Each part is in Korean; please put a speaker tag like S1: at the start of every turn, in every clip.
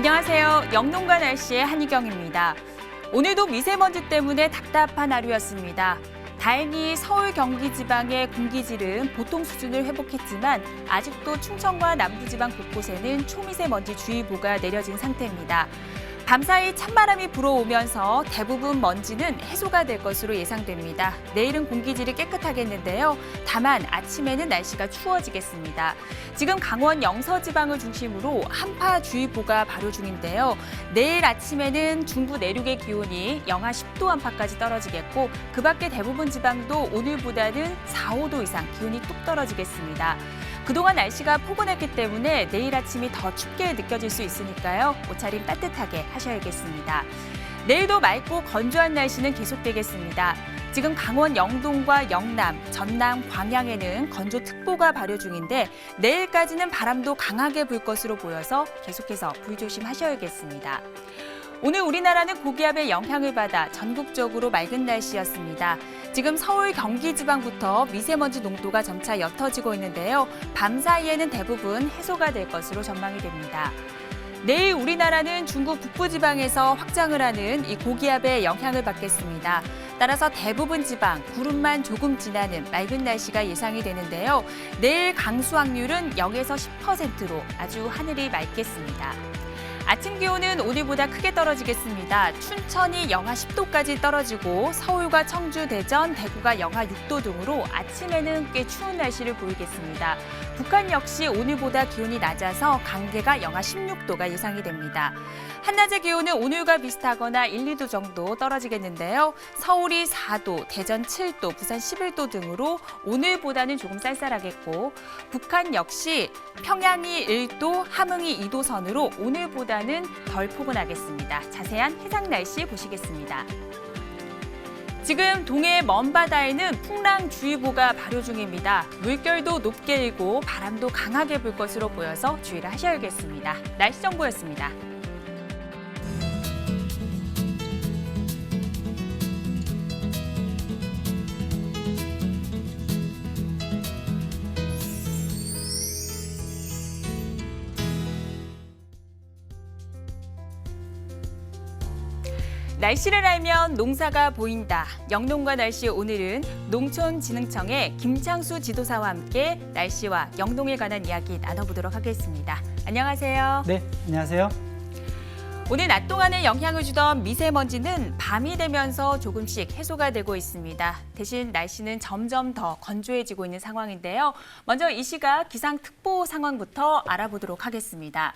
S1: 안녕하세요. 영농가 날씨의 한희경입니다. 오늘도 미세먼지 때문에 답답한 하루였습니다. 다행히 서울, 경기 지방의 공기질은 보통 수준을 회복했지만 아직도 충청과 남부지방 곳곳에는 초미세먼지 주의보가 내려진 상태입니다. 밤사이 찬바람이 불어오면서 대부분 먼지는 해소가 될 것으로 예상됩니다. 내일은 공기질이 깨끗하겠는데요. 다만 아침에는 날씨가 추워지겠습니다. 지금 강원 영서지방을 중심으로 한파주의보가 발효 중인데요. 내일 아침에는 중부 내륙의 기온이 영하 10도 안팎까지 떨어지겠고 그 밖에 대부분 지방도 오늘보다는 4, 5도 이상 기온이 뚝 떨어지겠습니다. 그동안 날씨가 포근했기 때문에 내일 아침이 더 춥게 느껴질 수 있으니까요. 옷차림 따뜻하게 하셔야겠습니다. 내일도 맑고 건조한 날씨는 계속되겠습니다. 지금 강원 영동과 영남, 전남, 광양에는 건조특보가 발효 중인데 내일까지는 바람도 강하게 불 것으로 보여서 계속해서 불조심하셔야겠습니다. 오늘 우리나라는 고기압의 영향을 받아 전국적으로 맑은 날씨였습니다. 지금 서울, 경기 지방부터 미세먼지 농도가 점차 옅어지고 있는데요. 밤 사이에는 대부분 해소가 될 것으로 전망이 됩니다. 내일 우리나라는 중국 북부지방에서 확장을 하는 이 고기압의 영향을 받겠습니다. 따라서 대부분 지방, 구름만 조금 지나는 맑은 날씨가 예상이 되는데요. 내일 강수 확률은 0에서 10%로 아주 하늘이 맑겠습니다. 아침 기온은 오늘보다 크게 떨어지겠습니다. 춘천이 영하 10도까지 떨어지고 서울과 청주, 대전, 대구가 영하 6도 등으로 아침에는 꽤 추운 날씨를 보이겠습니다. 북한 역시 오늘보다 기온이 낮아서 강계가 영하 16도가 예상이 됩니다. 한낮의 기온은 오늘과 비슷하거나 1, 2도 정도 떨어지겠는데요. 서울이 4도, 대전 7도, 부산 11도 등으로 오늘보다는 조금 쌀쌀하겠고 북한 역시 평양이 1도, 함흥이 2도 선으로 오늘보다는 덜 포근하겠습니다. 자세한 해상 날씨 보시겠습니다. 지금 동해 먼바다에는 풍랑주의보가 발효 중입니다. 물결도 높게 일고 바람도 강하게 불 것으로 보여서 주의를 하셔야겠습니다. 날씨 정보였습니다. 날씨를 알면 농사가 보인다. 영농가 날씨 오늘은 농촌진흥청의 김창수 지도사와 함께 날씨와 영농에 관한 이야기 나눠보도록 하겠습니다. 안녕하세요.
S2: 네, 안녕하세요.
S1: 오늘 낮 동안에 영향을 주던 미세먼지는 밤이 되면서 조금씩 해소가 되고 있습니다. 대신 날씨는 점점 더 건조해지고 있는 상황인데요. 먼저 이 시각 기상특보 상황부터 알아보도록 하겠습니다.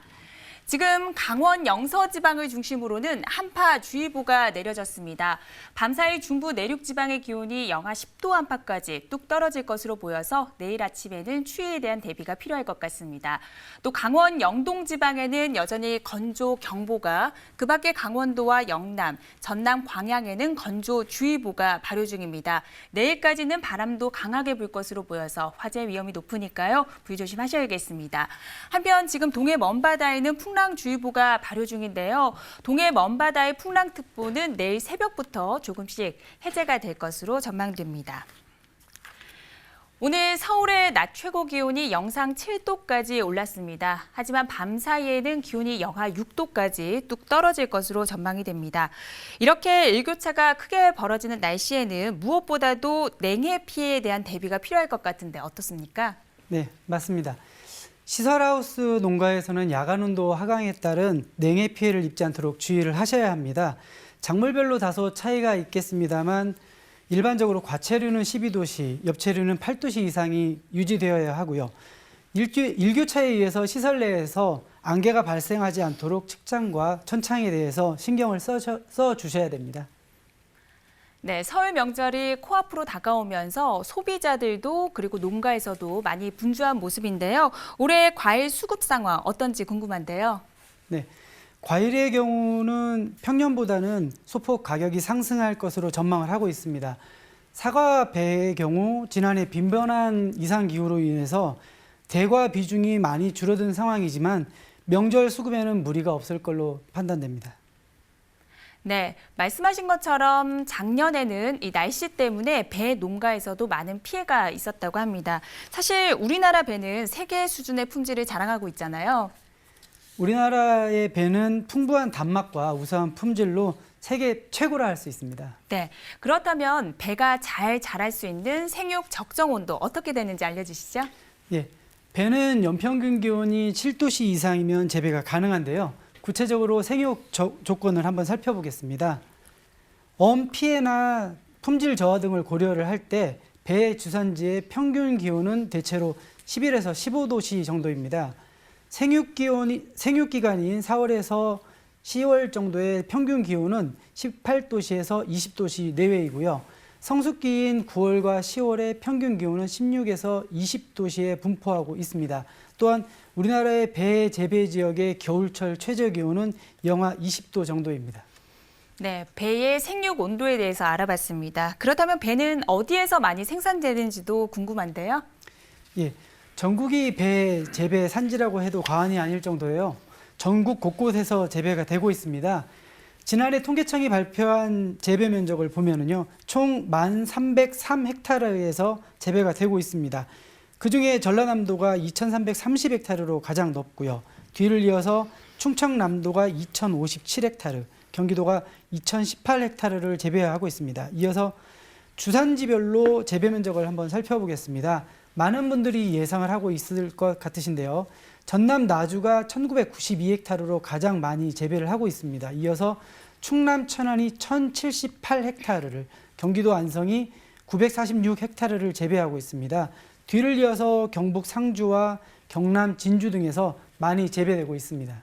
S1: 지금 강원 영서지방을 중심으로는 한파주의보가 내려졌습니다. 밤사이 중부 내륙지방의 기온이 영하 10도 안팎까지 뚝 떨어질 것으로 보여서 내일 아침에는 추위에 대한 대비가 필요할 것 같습니다. 또 강원 영동지방에는 여전히 건조경보가, 그 밖에 강원도와 영남, 전남, 광양에는 건조주의보가 발효 중입니다. 내일까지는 바람도 강하게 불 것으로 보여서 화재 위험이 높으니까요. 불조심하셔야겠습니다. 한편 지금 동해 먼바다에는 풍랑주의보가 발효 중인데요. 동해 먼바다의 풍랑특보는 내일 새벽부터 조금씩 해제가 될 것으로 전망됩니다. 오늘 서울의 낮 최고 기온이 영상 7도까지 올랐습니다. 하지만 밤 사이에는 기온이 영하 6도까지 뚝 떨어질 것으로 전망이 됩니다. 이렇게 일교차가 크게 벌어지는 날씨에는 무엇보다도 냉해 피해에 대한 대비가 필요할 것 같은데 어떻습니까?
S2: 네, 맞습니다. 시설하우스 농가에서는 야간 온도 하강에 따른 냉해 피해를 입지 않도록 주의를 하셔야 합니다. 작물별로 다소 차이가 있겠습니다만 일반적으로 과체류는 12도씨, 엽체류는 8도씨 이상이 유지되어야 하고요. 일교차에 의해서 시설 내에서 안개가 발생하지 않도록 측장과 천창에 대해서 신경을 써 주셔야 됩니다.
S1: 네, 설 명절이 코앞으로 다가오면서 소비자들도 그리고 농가에서도 많이 분주한 모습인데요. 올해 과일 수급 상황 어떤지 궁금한데요.
S2: 네, 과일의 경우는 평년보다는 소폭 가격이 상승할 것으로 전망을 하고 있습니다. 사과, 배의 경우 지난해 빈번한 이상기후로 인해서 대과 비중이 많이 줄어든 상황이지만 명절 수급에는 무리가 없을 걸로 판단됩니다.
S1: 네, 말씀하신 것처럼 작년에는 이 날씨 때문에 배 농가에서도 많은 피해가 있었다고 합니다. 사실 우리나라 배는 세계 수준의 품질을 자랑하고 있잖아요.
S2: 우리나라의 배는 풍부한 단맛과 우수한 품질로 세계 최고라 할 수 있습니다.
S1: 네, 그렇다면 배가 잘 자랄 수 있는 생육 적정 온도 어떻게 되는지 알려주시죠?
S2: 예, 배는 연평균 기온이 7도씨 이상이면 재배가 가능한데요. 구체적으로 생육 조건을 한번 살펴보겠습니다. 피해나 품질 저하 등을 고려를 할 때 배 주산지의 평균 기온은 대체로 11에서 15도씨 정도입니다. 생육 기간인 4월에서 10월 정도의 평균 기온은 18도씨에서 20도씨 내외이고요. 성숙기인 9월과 10월의 평균 기온은 16에서 20도씨에 분포하고 있습니다. 또한 우리나라의 배 재배 지역의 겨울철 최저 기온은 영하 20도 정도입니다.
S1: 네, 배의 생육 온도에 대해서 알아봤습니다. 그렇다면 배는 어디에서 많이 생산되는지도 궁금한데요.
S2: 예, 전국이 배 재배 산지라고 해도 과언이 아닐 정도예요. 전국 곳곳에서 재배가 되고 있습니다. 지난해 통계청이 발표한 재배 면적을 보면은요, 총 1,303헥타르에서 재배가 되고 있습니다. 그중에 전라남도가 2,330헥타르로 가장 높고요. 뒤를 이어서 충청남도가 2,057헥타르, 경기도가 2,018헥타르를 재배하고 있습니다. 이어서 주산지별로 재배 면적을 한번 살펴보겠습니다. 많은 분들이 예상을 하고 있을 것 같으신데요. 전남 나주가 1,992헥타르로 가장 많이 재배를 하고 있습니다. 이어서 충남 천안이 1,078헥타르를, 경기도 안성이 946헥타르를 재배하고 있습니다. 뒤를 이어서 경북 상주와 경남 진주 등에서 많이 재배되고 있습니다.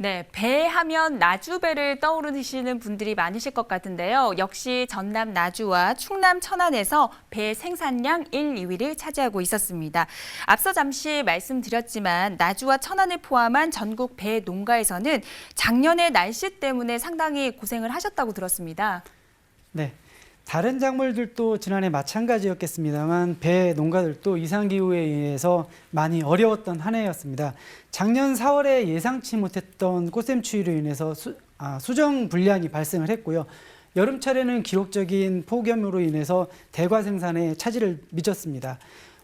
S1: 네, 배 하면 나주배를 떠오르시는 분들이 많으실 것 같은데요. 역시 전남 나주와 충남 천안에서 배 생산량 1, 2위를 차지하고 있었습니다. 앞서 잠시 말씀드렸지만 나주와 천안을 포함한 전국 배 농가에서는 작년의 날씨 때문에 상당히 고생을 하셨다고 들었습니다.
S2: 네, 다른 작물들도 지난해 마찬가지였겠습니다만 배 농가들도 이상기후에 의해서 많이 어려웠던 한 해였습니다. 작년 4월에 예상치 못했던 꽃샘추위로 인해서 수정 불량이 발생을 했고요. 여름철에는 기록적인 폭염으로 인해서 대과 생산에 차질을 미쳤습니다.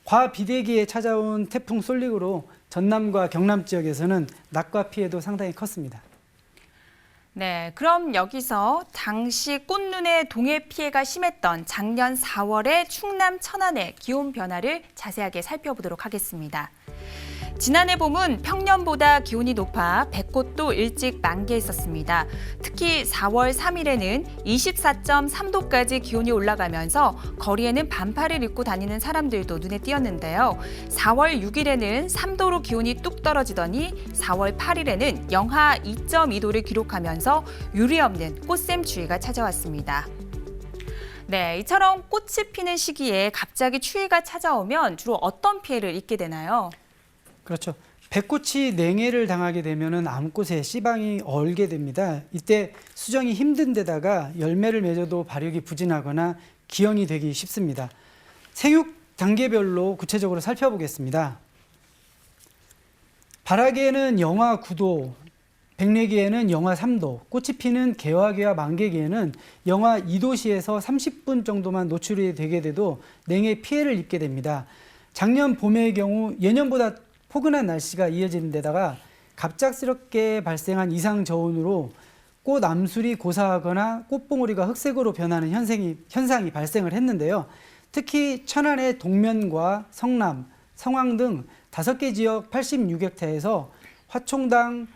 S2: 과비대기에 찾아온 태풍 솔릭으로 전남과 경남 지역에서는 낙과 피해도 상당히 컸습니다.
S1: 네, 그럼 여기서 당시 꽃눈의 동해 피해가 심했던 작년 4월의 충남 천안의 기온 변화를 자세하게 살펴보도록 하겠습니다. 지난해 봄은 평년보다 기온이 높아 벚꽃도 일찍 만개했었습니다. 특히 4월 3일에는 24.3도까지 기온이 올라가면서 거리에는 반팔을 입고 다니는 사람들도 눈에 띄었는데요. 4월 6일에는 3도로 기온이 뚝 떨어지더니 4월 8일에는 영하 2.2도를 기록하면서 유례 없는 꽃샘추위가 찾아왔습니다. 네, 이처럼 꽃이 피는 시기에 갑자기 추위가 찾아오면 주로 어떤 피해를 입게 되나요?
S2: 그렇죠. 벚꽃이 냉해를 당하게 되면 암꽃에 씨방이 얼게 됩니다. 이때 수정이 힘든 데다가 열매를 맺어도 발육이 부진하거나 기형이 되기 쉽습니다. 생육 단계별로 구체적으로 살펴보겠습니다. 발화기에는 영하 9도, 백례기에는 영하 3도, 꽃이 피는 개화기와 만개기에는 영하 2도씨에서 30분 정도만 노출이 되게 돼도 냉해 피해를 입게 됩니다. 작년 봄의 경우 예년보다 포근한 날씨가 이어지는 데다가 갑작스럽게 발생한 이상 저온으로 꽃 암술이 고사하거나 꽃봉오리가 흑색으로 변하는 현상이 발생을 했는데요. 특히 천안의 동면과 성남, 성황 등 5개 지역 86헥타에서 화총당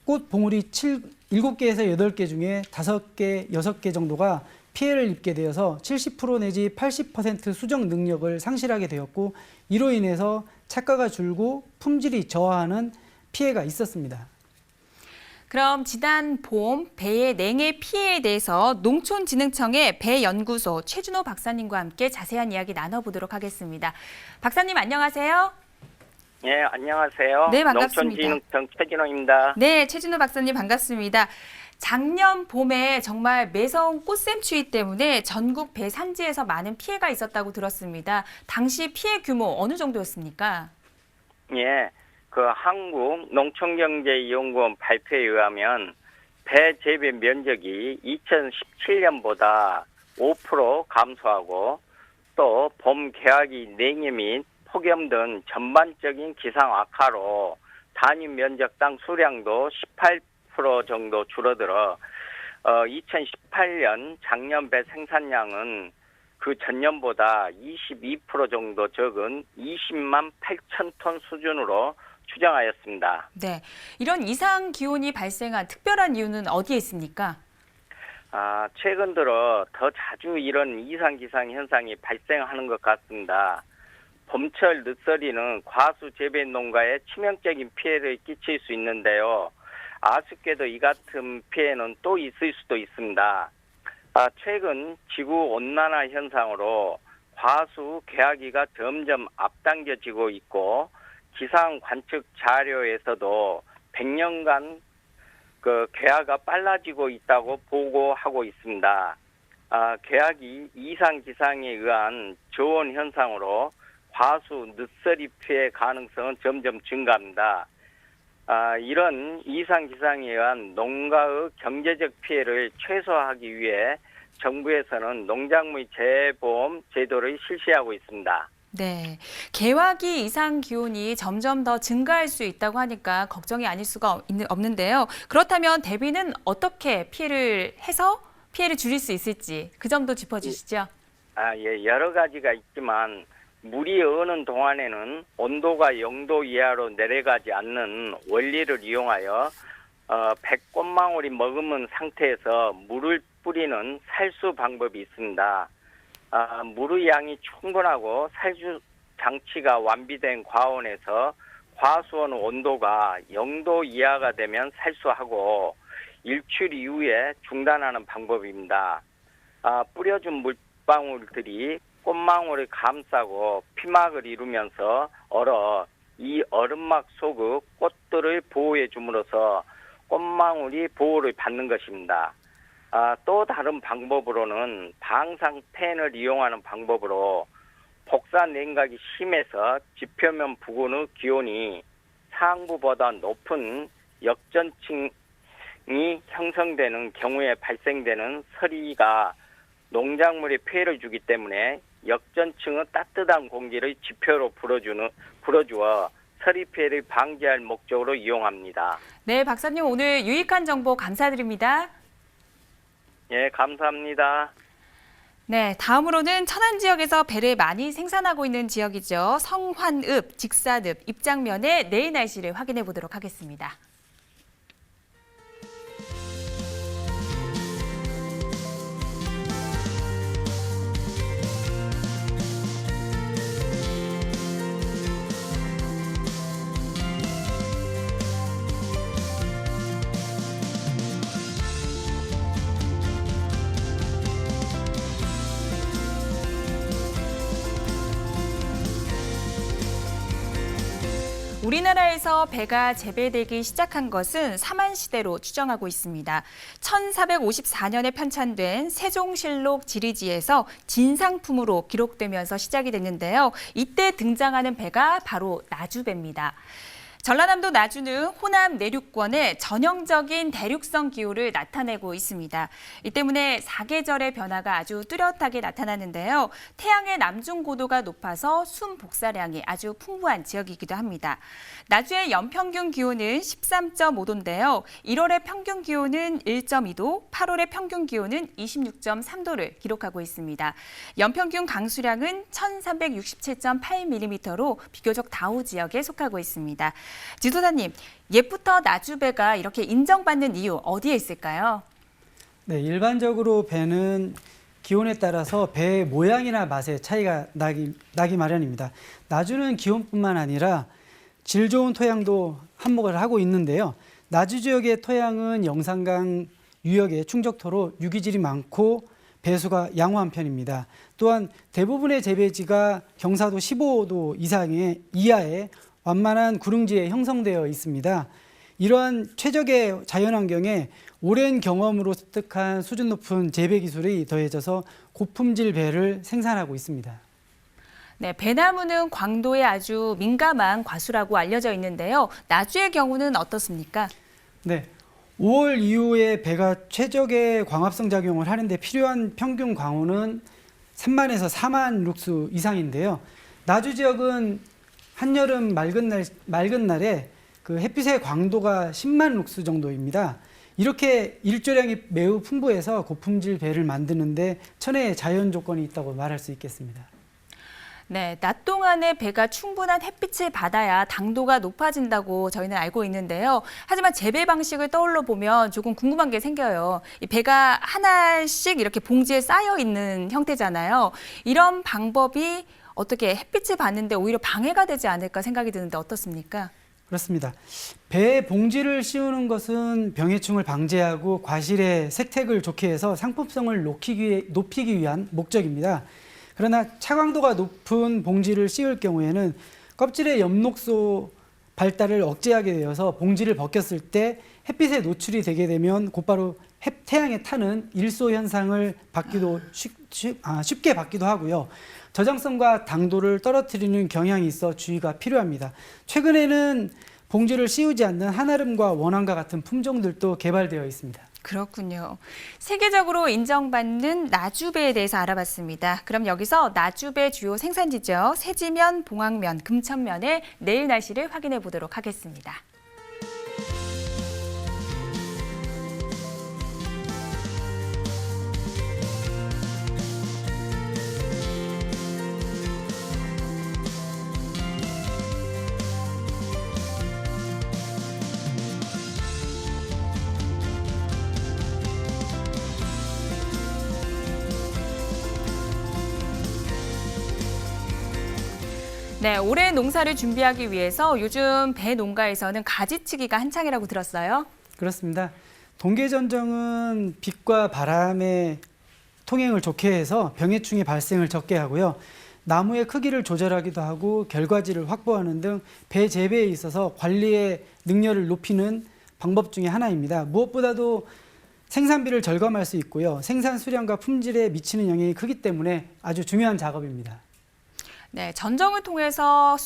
S2: 꽃 봉오리 7개에서 8개 중에 5개, 6개 정도가 피해를 입게 되어서 70% 내지 80% 수정 능력을 상실하게 되었고, 이로 인해서 착과가 줄고 품질이 저하하는 피해가 있었습니다.
S1: 그럼 지난 봄 배의 냉해 피해에 대해서 농촌진흥청의 배연구소 최준호 박사님과 함께 자세한 이야기 나눠보도록 하겠습니다. 박사님 안녕하세요.
S3: 네, 안녕하세요.
S1: 네, 반갑습니다.
S3: 농촌진흥청 최진호입니다.
S1: 네, 최준호 박사님 반갑습니다. 작년 봄에 정말 매서운 꽃샘추위 때문에 전국 배 산지에서 많은 피해가 있었다고 들었습니다. 당시 피해 규모 어느 정도였습니까?
S3: 예, 한국농촌경제연구원 발표에 의하면 배 재배 면적이 2017년보다 5% 감소하고 또 봄 개화기 냉해 및 폭염 등 전반적인 기상 악화로 단위 면적당 수량도 18% 정도 줄어들어 2018년 작년 배 생산량은 그 전년보다 22% 정도 적은 20만 8천 톤 수준으로 추정하였습니다.
S1: 네, 이런 이상 기온이 발생한 특별한 이유는 어디에 있습니까?
S3: 최근 들어 더 자주 이런 이상 기상 현상이 발생하는 것 같습니다. 봄철 늦서리는 과수 재배 농가에 치명적인 피해를 끼칠 수 있는데요. 아쉽게도 이 같은 피해는 또 있을 수도 있습니다. 최근 지구 온난화 현상으로 과수 개화기가 점점 앞당겨지고 있고 기상 관측 자료에서도 100년간 그 개화가 빨라지고 있다고 보고하고 있습니다. 개화기 이상 기상에 의한 저온 현상으로 과수 늦서리 피해 가능성은 점점 증가합니다. 이런 이상 기상에 의한 농가의 경제적 피해를 최소화하기 위해 정부에서는 농작물 재보험 제도를 실시하고 있습니다.
S1: 네, 개화기 이상 기온이 점점 더 증가할 수 있다고 하니까 걱정이 아닐 수가 없는데요. 그렇다면 대비는 어떻게 피해를 해서 피해를 줄일 수 있을지 그 점도 짚어주시죠.
S3: 예, 여러 가지가 있지만 물이 어는 동안에는 온도가 0도 이하로 내려가지 않는 원리를 이용하여 백꽃망울이 머금은 상태에서 물을 뿌리는 살수 방법이 있습니다. 물의 양이 충분하고 살수 장치가 완비된 과원에서 과수원 온도가 0도 이하가 되면 살수하고 일출 이후에 중단하는 방법입니다. 뿌려준 물방울들이 꽃망울을 감싸고 피막을 이루면서 얼어 이 얼음막 속의 꽃들을 보호해 줌으로써 꽃망울이 보호를 받는 것입니다. 또 다른 방법으로는 방사팬을 이용하는 방법으로 복사 냉각이 심해서 지표면 부근의 기온이 상부보다 높은 역전층이 형성되는 경우에 발생되는 서리가 농작물에 피해를 주기 때문에 역전층의 따뜻한 공기를 지표로 불어주어 서리 피해를 방지할 목적으로 이용합니다.
S1: 네, 박사님 오늘 유익한 정보 감사드립니다.
S3: 예, 감사합니다.
S1: 네, 다음으로는 천안 지역에서 배를 많이 생산하고 있는 지역이죠. 성환읍, 직산읍, 입장면의 내일 날씨를 확인해 보도록 하겠습니다. 우리나라에서 배가 재배되기 시작한 것은 삼한시대로 추정하고 있습니다. 1454년에 편찬된 세종실록 지리지에서 진상품으로 기록되면서 시작이 됐는데요. 이때 등장하는 배가 바로 나주배입니다. 전라남도 나주는 호남 내륙권의 전형적인 대륙성 기후를 나타내고 있습니다. 이 때문에 사계절의 변화가 아주 뚜렷하게 나타나는데요. 태양의 남중 고도가 높아서 순 복사량이 아주 풍부한 지역이기도 합니다. 나주의 연평균 기온은 13.5도인데요. 1월의 평균 기온은 1.2도, 8월의 평균 기온은 26.3도를 기록하고 있습니다. 연평균 강수량은 1367.8mm로 비교적 다우 지역에 속하고 있습니다. 지도사님, 옛부터 나주배가 이렇게 인정받는 이유 어디에 있을까요?
S2: 네, 일반적으로 배는 기온에 따라서 배의 모양이나 맛에 차이가 나기 마련입니다. 나주는 기온뿐만 아니라 질 좋은 토양도 한몫을 하고 있는데요. 나주 지역의 토양은 영산강 유역의 충적토로 유기질이 많고 배수가 양호한 편입니다. 또한 대부분의 재배지가 경사도 15도 이하의 완만한 구릉지에 형성되어 있습니다. 이러한 최적의 자연환경에 오랜 경험으로 습득한 수준 높은 재배 기술이 더해져서 고품질 배를 생산하고 있습니다.
S1: 네, 배나무는 광도에 아주 민감한 과수라고 알려져 있는데요. 나주의 경우는 어떻습니까?
S2: 네, 5월 이후에 배가 최적의 광합성 작용을 하는데 필요한 평균 광호는 3만에서 4만 룩수 이상인데요. 나주 지역은 한여름 맑은 날에 그 햇빛의 광도가 10만 룩스 정도입니다. 이렇게 일조량이 매우 풍부해서 고품질 배를 만드는데 천혜의 자연 조건이 있다고 말할 수 있겠습니다.
S1: 네, 낮 동안에 배가 충분한 햇빛을 받아야 당도가 높아진다고 저희는 알고 있는데요. 하지만 재배 방식을 떠올려 보면 조금 궁금한 게 생겨요. 이 배가 하나씩 이렇게 봉지에 쌓여 있는 형태잖아요. 이런 방법이 어떻게 햇빛을 받는데 오히려 방해가 되지 않을까 생각이 드는데 어떻습니까?
S2: 그렇습니다. 배에 봉지를 씌우는 것은 병해충을 방지하고 과실의 색택을 좋게 해서 상품성을 높이기 위한 목적입니다. 그러나 차광도가 높은 봉지를 씌울 경우에는 껍질의 엽록소 발달을 억제하게 되어서 봉지를 벗겼을 때 햇빛에 노출이 되게 되면 곧바로 태양에 타는 일소 현상을 쉽게 받기도 하고요. 저장성과 당도를 떨어뜨리는 경향이 있어 주의가 필요합니다. 최근에는 봉지를 씌우지 않는 한아름과 원암과 같은 품종들도 개발되어 있습니다.
S1: 그렇군요. 세계적으로 인정받는 나주배에 대해서 알아봤습니다. 그럼 여기서 나주배 주요 생산지죠. 세지면, 봉황면, 금천면의 내일 날씨를 확인해 보도록 하겠습니다. 네, 올해 농사를 준비하기 위해서 요즘 배 농가에서는 가지치기가 한창이라고 들었어요.
S2: 그렇습니다. 동계전정은 빛과 바람의 통행을 좋게 해서 병해충의 발생을 적게 하고요. 나무의 크기를 조절하기도 하고 결과지를 확보하는 등 배 재배에 있어서 관리의 능력을 높이는 방법 중에 하나입니다. 무엇보다도 생산비를 절감할 수 있고요. 생산 수량과 품질에 미치는 영향이 크기 때문에 아주 중요한 작업입니다.
S1: 네, 전정을 통해서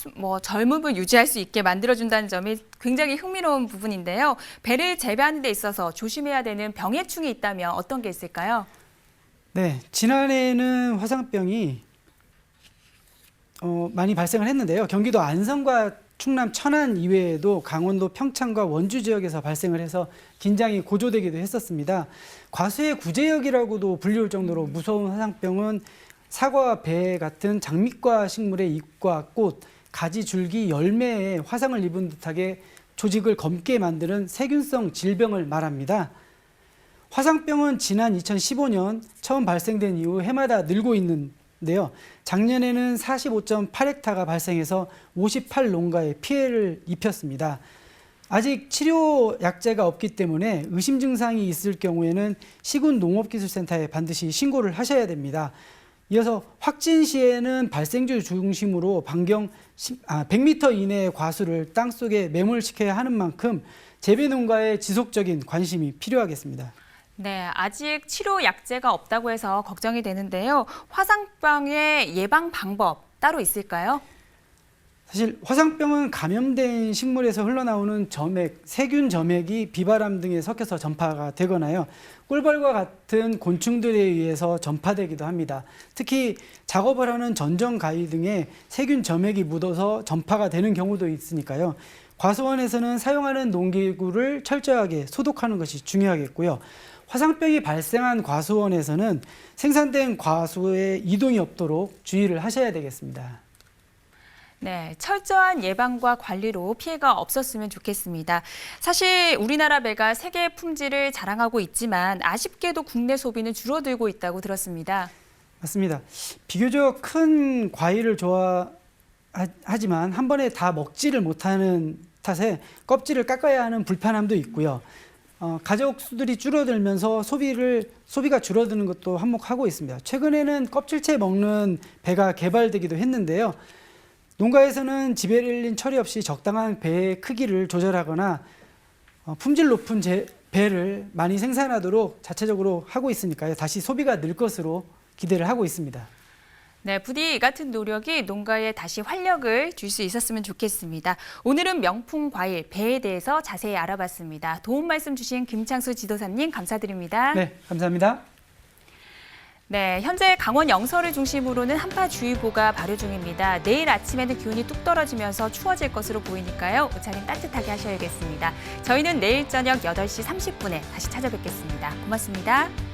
S1: 젊음을 유지할 수 있게 만들어준다는 점이 굉장히 흥미로운 부분인데요. 배를 재배하는 데 있어서 조심해야 되는 병해충이 있다면 어떤 게 있을까요?
S2: 네, 지난해에는 화상병이 많이 발생을 했는데요. 경기도 안성과 충남 천안 이외에도 강원도 평창과 원주 지역에서 발생을 해서 긴장이 고조되기도 했었습니다. 과수의 구제역이라고도 불리울 정도로 무서운 화상병은 사과와 배 같은 장미과 식물의 잎과 꽃, 가지, 줄기, 열매에 화상을 입은 듯하게 조직을 검게 만드는 세균성 질병을 말합니다. 화상병은 지난 2015년 처음 발생된 이후 해마다 늘고 있는데요. 작년에는 45.8헥타가 발생해서 58농가에 피해를 입혔습니다. 아직 치료 약제가 없기 때문에 의심 증상이 있을 경우에는 시군 농업기술센터에 반드시 신고를 하셔야 됩니다. 이어서 확진 시에는 발생주 중심으로 반경 100m 이내의 과수를 땅속에 매몰시켜야 하는 만큼 재배 농가에 지속적인 관심이 필요하겠습니다.
S1: 네, 아직 치료 약제가 없다고 해서 걱정이 되는데요. 화상병의 예방 방법 따로 있을까요?
S2: 사실 화상병은 감염된 식물에서 흘러나오는 점액, 세균 점액이 비바람 등에 섞여서 전파가 되거나요. 꿀벌과 같은 곤충들에 의해서 전파되기도 합니다. 특히 작업을 하는 전정 가위 등에 세균 점액이 묻어서 전파가 되는 경우도 있으니까요. 과수원에서는 사용하는 농기구를 철저하게 소독하는 것이 중요하겠고요. 화상병이 발생한 과수원에서는 생산된 과수의 이동이 없도록 주의를 하셔야 되겠습니다.
S1: 네, 철저한 예방과 관리로 피해가 없었으면 좋겠습니다. 사실 우리나라 배가 세계 품질을 자랑하고 있지만 아쉽게도 국내 소비는 줄어들고 있다고 들었습니다.
S2: 맞습니다. 비교적 큰 과일을 좋아하지만 한 번에 다 먹지를 못하는 탓에 껍질을 깎아야 하는 불편함도 있고요. 가족 수들이 줄어들면서 소비가 줄어드는 것도 한몫하고 있습니다. 최근에는 껍질째 먹는 배가 개발되기도 했는데요. 농가에서는 지베렐린 처리 없이 적당한 배의 크기를 조절하거나 품질 높은 배를 많이 생산하도록 자체적으로 하고 있으니까요. 다시 소비가 늘 것으로 기대를 하고 있습니다.
S1: 네, 부디 이 같은 노력이 농가에 다시 활력을 줄 수 있었으면 좋겠습니다. 오늘은 명품 과일, 배에 대해서 자세히 알아봤습니다. 도움 말씀 주신 김창수 지도사님 감사드립니다.
S2: 네, 감사합니다.
S1: 네, 현재 강원 영서를 중심으로는 한파주의보가 발효 중입니다. 내일 아침에는 기온이 뚝 떨어지면서 추워질 것으로 보이니까요. 옷차림 따뜻하게 하셔야겠습니다. 저희는 내일 저녁 8시 30분에 다시 찾아뵙겠습니다. 고맙습니다.